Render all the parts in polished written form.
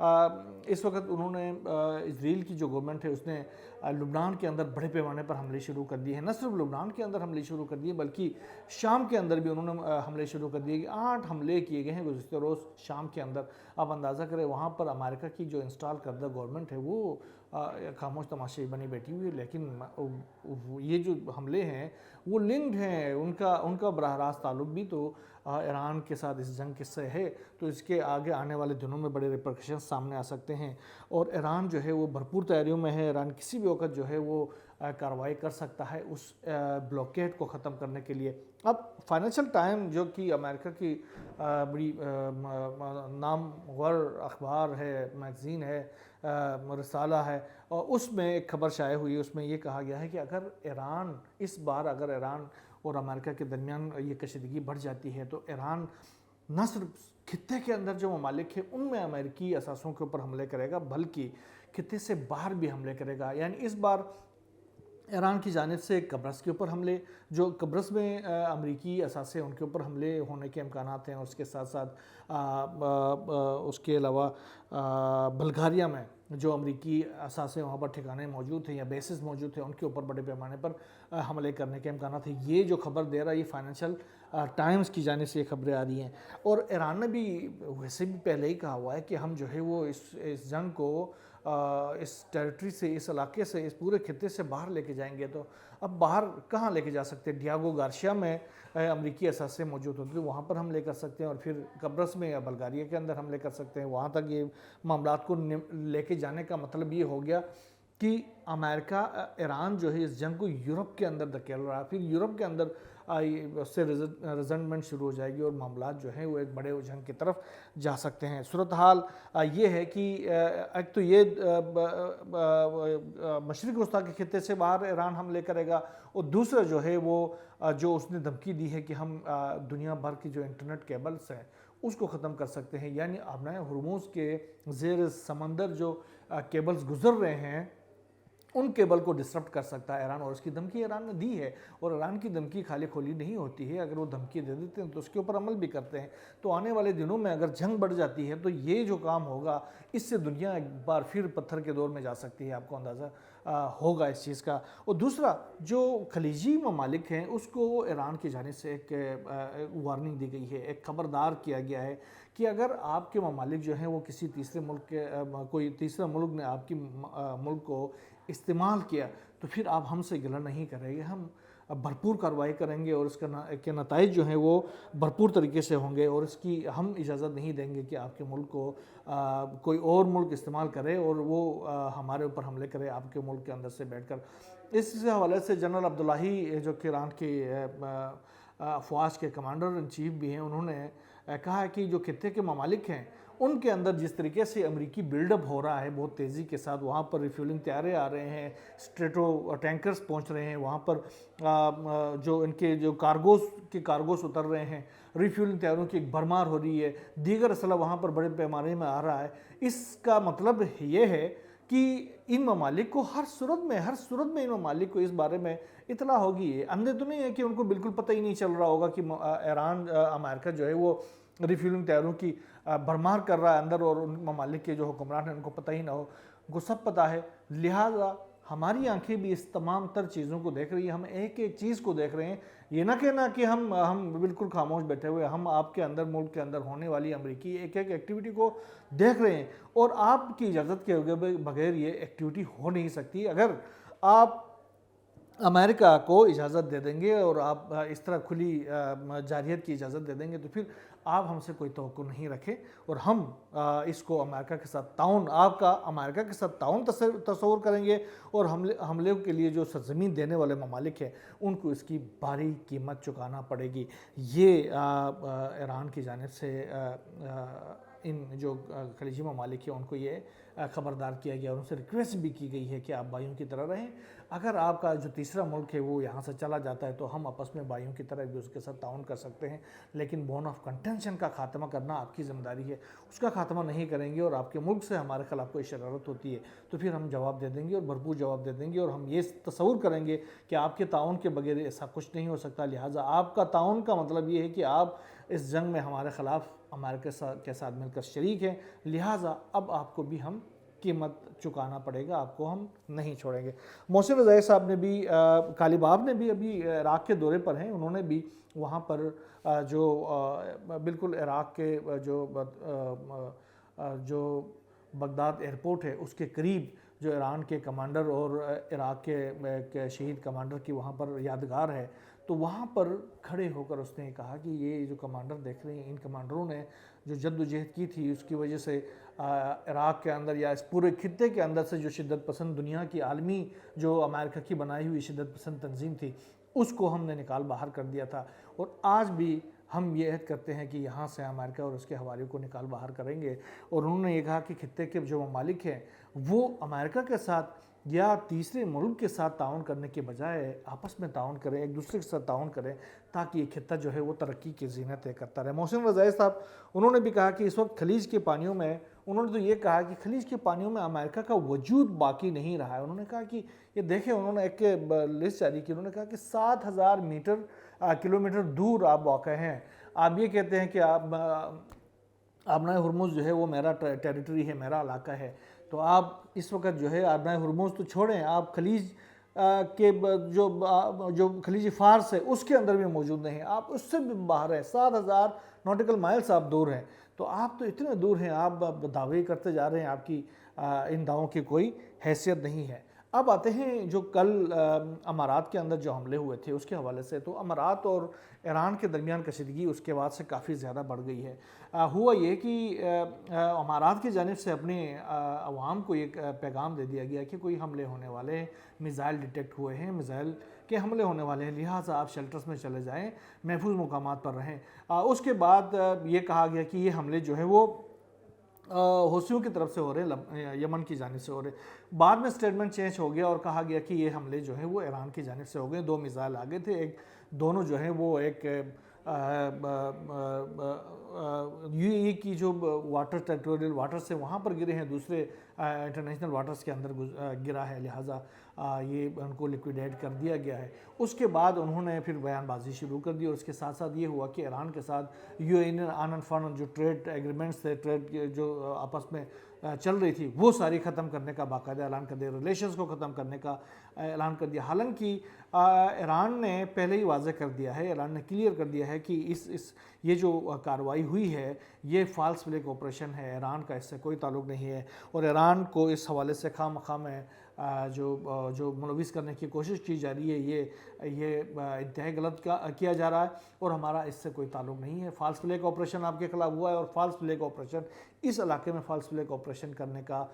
اس وقت انہوں نے اسرائیل کی جو گورنمنٹ ہے اس نے لبنان کے اندر بڑے پیمانے پر حملے شروع کر دیے ہیں. نہ صرف لبنان کے اندر حملے شروع کر دیے بلکہ شام کے اندر بھی انہوں نے حملے شروع کر دیے. 8 حملے کیے گئے ہیں گزشتہ روز شام کے اندر. آپ اندازہ کریں وہاں پر امریکہ کی جو انسٹال کردہ گورنمنٹ ہے وہ خاموش تماشائی بنی بیٹھی ہوئی ہے, لیکن یہ جو حملے ہیں وہ لنکڈ ہیں, ان کا براہ راست تعلق بھی تو ایران کے ساتھ اس جنگ سے ہے. تو اس کے آگے آنے والے دنوں میں بڑے ریپرکشنز سامنے آ سکتے ہیں, اور ایران جو ہے وہ بھرپور تیاریوں میں ہے. ایران کسی بھی وقت جو ہے وہ کارروائی کر سکتا ہے اس بلاکیڈ کو ختم کرنے کے لیے. اب فائنینشیل ٹائم جو کہ امریکہ کی بڑی نامور اخبار ہے, میگزین ہے, رسالہ ہے, اور اس میں ایک خبر شائع ہوئی. اس میں یہ کہا گیا ہے کہ اگر ایران اور امریکہ کے درمیان یہ کشیدگی بڑھ جاتی ہے تو ایران نہ صرف خطے کے اندر جو ممالک ہیں ان میں امریکی اثاثوں کے اوپر حملے کرے گا بلکہ خطے سے باہر بھی حملے کرے گا. یعنی اس بار ایران کی جانب سے قبرص کے اوپر حملے, جو قبرص میں امریکی اثاثے ان کے اوپر حملے ہونے کے امکانات ہیں, اور اس کے ساتھ ساتھ اس کے علاوہ بلغاریہ میں جو امریکی اثاثے وہاں پر ٹھکانے موجود تھے یا بیسز موجود تھے ان کے اوپر بڑے پیمانے پر حملے کرنے کے امکانات ہیں. یہ جو خبر دے رہا ہے یہ فائنینشیل ٹائمز کی جانب سے یہ خبریں آ رہی ہیں. اور ایران نے بھی ویسے بھی پہلے ہی کہا ہوا ہے کہ ہم جو ہے وہ اس جنگ کو اس ٹیریٹری سے, اس علاقے سے, اس پورے خطے سے باہر لے کے جائیں گے. تو اب باہر کہاں لے کے جا سکتے ہیں؟ ڈیاگو گارشیا میں امریکی اثاثے موجود ہوتے ہیں, وہاں پر ہم لے کر سکتے ہیں, اور پھر قبرص میں یا بلغاریہ کے اندر ہم لے کر سکتے ہیں. وہاں تک یہ معاملات کو لے کے جانے کا مطلب یہ ہو گیا کہ امریکہ ایران جو ہے اس جنگ کو یورپ کے اندر دھکیل رہا ہے. پھر یورپ کے اندر اس سے ریزنٹمنٹ شروع ہو جائے گی اور معاملات جو ہیں وہ ایک بڑے جنگ کی طرف جا سکتے ہیں. صورتحال یہ ہے کہ ایک تو یہ مشرق وسطیٰ کے خطے سے باہر ایران حملے کرے گا, اور دوسرا جو ہے وہ جو اس نے دھمکی دی ہے کہ ہم دنیا بھر کی جو انٹرنیٹ کیبلز ہیں اس کو ختم کر سکتے ہیں. یعنی ابنائے ہرموز کے زیر سمندر جو کیبلز گزر رہے ہیں ان کیبل کو ڈسرپٹ کر سکتا ہے ایران, اور اس کی دھمکی ایران نے دی ہے. اور ایران کی دھمکی خالی کھولی نہیں ہوتی ہے, اگر وہ دھمکی دے دیتے ہیں تو اس کے اوپر عمل بھی کرتے ہیں. تو آنے والے دنوں میں اگر جنگ بڑھ جاتی ہے تو یہ جو کام ہوگا اس سے دنیا ایک بار پھر پتھر کے دور میں جا سکتی ہے. آپ کو اندازہ ہوگا اس چیز کا. اور دوسرا جو خلیجی ممالک ہیں اس کو ایران کی جانب سے ایک وارننگ دی گئی ہے, ایک خبردار کیا گیا ہے کہ اگر آپ کے ممالک جو ہیں وہ کسی تیسرے ملک کے کوئی تیسرا ملک نے آپ کی ملک کو استعمال کیا تو پھر آپ ہم سے گلہ نہیں کریں گے, ہم بھرپور کارروائی کریں گے, اور اس کے نتائج جو ہیں وہ بھرپور طریقے سے ہوں گے, اور اس کی ہم اجازت نہیں دیں گے کہ آپ کے ملک کو کوئی اور ملک استعمال کرے اور وہ ہمارے اوپر حملے کرے آپ کے ملک کے اندر سے بیٹھ کر. اس حوالے سے جنرل عبداللہی جو کہ ایران کی افواج کے کمانڈر ان چیف بھی ہیں, انہوں نے کہا ہے کہ جو خطے کے ممالک ہیں ان کے اندر جس طریقے سے امریکی بیلڈ اپ ہو رہا ہے بہت تیزی کے ساتھ, وہاں پر ریفیولنگ طیارے آ رہے ہیں, اسٹریٹو ٹینکرز پہنچ رہے ہیں, وہاں پر جو ان کے جو کارگوز اتر رہے ہیں, ریفیولنگ طیاروں کی ایک بھرمار ہو رہی ہے, دیگر اسلحہ وہاں پر بڑے پیمانے میں آ رہا ہے. اس کا مطلب یہ ہے کہ ان ممالک کو ہر صورت میں ان ممالک کو اس بارے میں اطلاع ہوگی. اندھے تو نہیں ہے کہ ان کو بالکل پتہ ہی نہیں چل رہا ہوگا کہ امریکہ جو ہے وہ ریفیولنگ طیاروں کی بھرمار کر رہا ہے اندر, اور ان ممالک کے جو حکمران ہیں ان کو پتہ ہی نہ ہو. ان کو سب پتہ ہے. لہٰذا ہماری آنکھیں بھی اس تمام تر چیزوں کو دیکھ رہی ہیں, ہم ایک ایک چیز کو دیکھ رہے ہیں. یہ نہ کہنا کہ ہم بالکل خاموش بیٹھے ہوئے, ہم آپ کے اندر ملک کے اندر ہونے والی امریکی ایک ایک ایکٹیویٹی کو دیکھ رہے ہیں, اور آپ کی اجازت کے بغیر یہ ایکٹیویٹی ہو نہیں سکتی. اگر آپ امریکہ کو اجازت دے دیں گے اور آپ اس طرح کھلی جارحیت کی اجازت دے دیں گے تو پھر آپ ہم سے کوئی توقع نہیں رکھیں, اور ہم اس کو امریکہ کے ساتھ تعاون, آپ کا امریکہ کے ساتھ تعاون تصور کریں گے, اور حملے کے لیے جو سرزمین دینے والے ممالک ہیں ان کو اس کی بھاری قیمت چکانا پڑے گی. یہ ایران کی جانب سے ان جو خلیجی ممالک ہیں ان کو یہ خبردار کیا گیا, اور ان سے ریکویسٹ بھی کی گئی ہے کہ آپ بھائیوں کی طرح رہیں. اگر آپ کا جو تیسرا ملک ہے وہ یہاں سے چلا جاتا ہے تو ہم آپس میں بھائیوں کی طرح ایک دوسرے کے ساتھ تعاون کر سکتے ہیں, لیکن بون آف کنٹینشن کا خاتمہ کرنا آپ کی ذمہ داری ہے. اس کا خاتمہ نہیں کریں گے اور آپ کے ملک سے ہمارے خلاف کوئی شرارت ہوتی ہے تو پھر ہم جواب دے دیں گے, اور بھرپور جواب دے دیں گے, اور ہم یہ تصور کریں گے کہ آپ کے تعاون کے بغیر ایسا کچھ نہیں ہو سکتا. لہٰذا آپ کا تعاون کا مطلب یہ ہے کہ آپ اس جنگ میں ہمارے خلاف امریکہ کے ساتھ مل کر شریک ہیں، لہٰذا اب آپ کو بھی ہم قیمت چکانا پڑے گا، آپ کو ہم نہیں چھوڑیں گے۔ محسن رضائی صاحب نے بھی، قالب نے بھی ابھی عراق کے دورے پر ہیں، انہوں نے بھی وہاں پر جو بالکل عراق کے جو بغداد ایئرپورٹ ہے اس کے قریب جو ایران کے کمانڈر اور عراق کے شہید کمانڈر کی وہاں پر یادگار ہے، تو وہاں پر کھڑے ہو کر اس نے کہا کہ یہ جو کمانڈر دیکھ رہے ہیں، ان کمانڈروں نے جو جد و جہد کی تھی، اس کی وجہ سے عراق کے اندر یا اس پورے خطے کے اندر سے جو شدت پسند دنیا کی عالمی جو امریکہ کی بنائی ہوئی شدت پسند تنظیم تھی، اس کو ہم نے نکال باہر کر دیا تھا، اور آج بھی ہم یہ عہد کرتے ہیں کہ یہاں سے امریکہ اور اس کے حوالیوں کو نکال باہر کریں گے۔ اور انہوں نے یہ کہا کہ خطے کے جو ممالک ہیں وہ امریکہ کے ساتھ یا تیسرے ملک کے ساتھ تعاون کرنے کے بجائے آپس میں تعاون کریں، ایک دوسرے کے ساتھ تعاون کریں، تاکہ یہ خطہ جو ہے وہ ترقی کی زینت طے کرتا رہے۔ محسن رضائی صاحب انہوں نے بھی کہا کہ اس وقت خلیج کے پانیوں میں، انہوں نے تو یہ کہا کہ خلیج کے پانیوں میں امریکہ کا وجود باقی نہیں رہا ہے۔ انہوں نے کہا کہ یہ دیکھیں، انہوں نے ایک لسٹ جاری کی، انہوں نے کہا کہ 7,000 کلومیٹر دور آپ واقع ہیں، آپ یہ کہتے ہیں کہ آبنائے ہرمز جو ہے وہ میرا ٹیریٹری ہے، میرا علاقہ ہے، تو آپ اس وقت جو ہے آبنائے ہرمز تو چھوڑیں، آپ خلیج کے جو خلیج فارس ہے اس کے اندر بھی موجود نہیں ہیں، آپ اس سے بھی باہر ہیں، 7,000 نوٹیکل مائلز آپ دور ہیں، تو آپ تو اتنے دور ہیں، آپ دعوے کرتے جا رہے ہیں، آپ کی ان دعووں کی کوئی حیثیت نہیں ہے۔ اب آتے ہیں جو کل امارات کے اندر جو حملے ہوئے تھے اس کے حوالے سے، تو امارات اور ایران کے درمیان کشیدگی اس کے بعد سے کافی زیادہ بڑھ گئی ہے۔ ہوا یہ کہ امارات کی جانب سے اپنے عوام کو ایک پیغام دے دیا گیا کہ کوئی حملے ہونے والے ہیں، میزائل ڈیٹیکٹ ہوئے ہیں، میزائل کے حملے ہونے والے ہیں، لہٰذا آپ شیلٹرز میں چلے جائیں، محفوظ مقامات پر رہیں۔ اس کے بعد یہ کہا گیا کہ یہ حملے جو ہیں وہ حوثیوں کی طرف سے ہو رہے ہیں، یمن کی جانب سے ہو رہے ہیں۔ بعد میں سٹیٹمنٹ چینج ہو گیا اور کہا گیا کہ یہ حملے جو ہیں وہ ایران کی جانب سے ہو گئے، 2 میزائل آگے تھے، دونوں جو ہیں وہ ایک یو اے ای کی جو واٹر ٹیریٹوریل واٹر سے وہاں پر گرے ہیں، دوسرے انٹرنیشنل واٹرز کے اندر گرا ہے، لہٰذا یہ ان کو لیکویڈیٹ کر دیا گیا ہے۔ اس کے بعد انہوں نے پھر بیان بازی شروع کر دی، اور اس کے ساتھ ساتھ یہ ہوا کہ ایران کے ساتھ یو اے ای نے آن اینڈ فن جو ٹریڈ ایگریمنٹس تھے، ٹریڈ جو آپس میں چل رہی تھی، وہ ساری ختم کرنے کا باقاعدہ اعلان کر دیا، ریلیشنز کو ختم کرنے کا اعلان کر دیا۔ حالانکہ ایران نے پہلے ہی واضح کر دیا ہے، ایران نے کلیئر کر دیا ہے کہ یہ جو کارروائی ہوئی ہے یہ فالس فلیگ آپریشن ہے، ایران کا اس سے کوئی تعلق نہیں ہے، اور ایران کو اس حوالے سے خواہ مخواہ میں جو ملوث کرنے کی کوشش کی جا رہی ہے، یہ انتہائی غلط کیا جا رہا ہے، اور ہمارا اس سے کوئی تعلق نہیں ہے۔ فالس فلیگ آپریشن آپ کے خلاف ہوا ہے، اور فالس فلیگ آپریشن اس علاقے میں فالس فلیگ آپریشن کرنے کا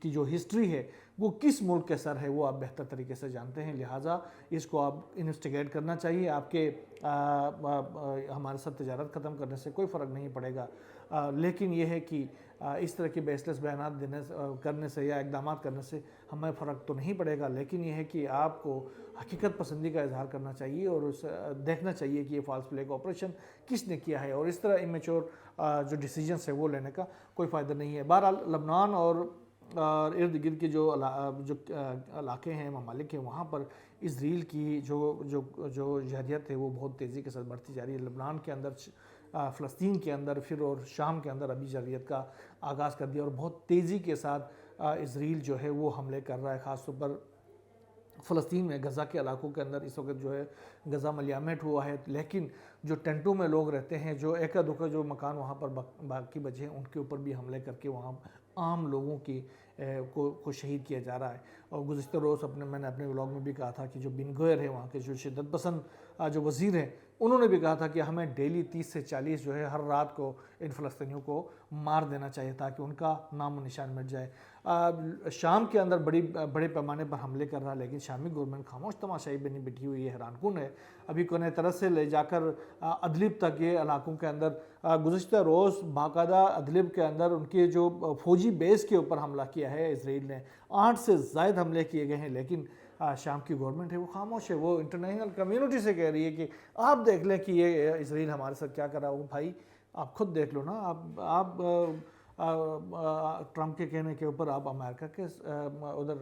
کی جو ہسٹری ہے وہ کس ملک کے سر ہے وہ آپ بہتر طریقے سے جانتے ہیں، لہٰذا اس کو آپ انویسٹیگیٹ کرنا چاہیے۔ آپ کے ہمارے ساتھ تجارت ختم کرنے سے کوئی فرق نہیں پڑے گا، لیکن یہ ہے کہ اس طرح کے بیس لیس بیانات کرنے سے یا اقدامات کرنے سے ہمیں فرق تو نہیں پڑے گا، لیکن یہ ہے کہ آپ کو حقیقت پسندی کا اظہار کرنا چاہیے اور دیکھنا چاہیے کہ یہ فالس فلیگ آپریشن کس نے کیا ہے، اور اس طرح امیچور جو ڈیسیجنس ہے وہ لینے کا کوئی فائدہ نہیں ہے۔ بہرحال لبنان اور ارد گرد کے جو علاقے ہیں، ممالک ہیں، وہاں پر اسرائیل کی جو جہریت ہے وہ بہت تیزی کے ساتھ بڑھتی جا رہی ہے۔ لبنان کے اندر، فلسطین کے اندر، پھر اور شام کے اندر ابھی جہریت کا آغاز کر دیا، اور بہت تیزی کے ساتھ اسرائیل جو ہے وہ حملے کر رہا ہے، خاص طور پر فلسطین میں غزہ کے علاقوں کے اندر اس وقت جو ہے غزہ ملیامٹ ہوا ہے، لیکن جو ٹینٹوں میں لوگ رہتے ہیں، جو ایکا دکا جو مکان وہاں پر باقی بچے ہیں، ان کے اوپر بھی حملے کر کے وہاں عام لوگوں کو شہید کیا جا رہا ہے۔ اور گزشتہ روز میں نے اپنے ولاگ میں بھی کہا تھا کہ جو بن گوئر ہے، وہاں کے جو شدت پسند جو وزیر ہیں، انہوں نے بھی کہا تھا کہ ہمیں ڈیلی 30 سے 40 جو ہے ہر رات کو ان فلسطینیوں کو مار دینا چاہیے تاکہ ان کا نام و نشان مٹ جائے۔ شام کے اندر بڑے پیمانے پر حملے کر رہا ہے، لیکن شامی گورنمنٹ خاموش تماشائی بنی بیٹھی ہوئی ہے، حیران کن ہے۔ ابھی کونے طرف سے لے جا کر ادلب تک یہ علاقوں کے اندر گزشتہ روز باقاعدہ ادلب کے اندر ان کے جو فوجی بیس کے اوپر حملہ کیا ہے اسرائیل نے، 8 سے زائد حملے کیے گئے ہیں، لیکن شام کی گورنمنٹ ہے وہ خاموش ہے۔ وہ انٹرنیشنل کمیونٹی سے کہہ رہی ہے کہ آپ دیکھ لیں کہ یہ اسرائیل ہمارے ساتھ کیا کر رہا ہے۔ وہ بھائی آپ خود دیکھ لو نا، آپ ٹرمپ کے کہنے کے اوپر آپ امریکہ کے ادھر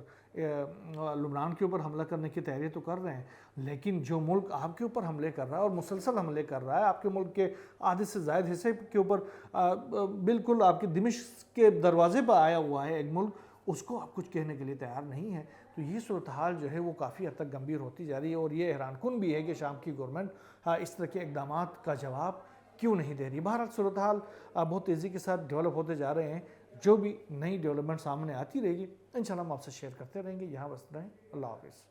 لبنان کے اوپر حملہ کرنے کی تیاری تو کر رہے ہیں، لیکن جو ملک آپ کے اوپر حملے کر رہا ہے اور مسلسل حملے کر رہا ہے، آپ کے ملک کے آدھے سے زائد حصے کے اوپر بالکل آپ کے دمشق کے دروازے پر آیا ہوا ہے ایک ملک، اس کو آپ کچھ کہنے کے لیے تیار نہیں ہے. تو یہ صورتحال جو ہے وہ کافی حد تک گمبھیر ہوتی جا رہی ہے، اور یہ حیران کن بھی ہے کہ شام کی گورنمنٹ اس طرح کے اقدامات کا جواب کیوں نہیں دے رہی. بہرحال صورتحال بہت تیزی کے ساتھ ڈیولپ ہوتے جا رہے ہیں. جو بھی نئی ڈیولپمنٹ سامنے آتی رہے گی انشاءاللہ ہم آپ سے شیئر کرتے رہیں گے. یہاں بس رہیں. اللہ حافظ.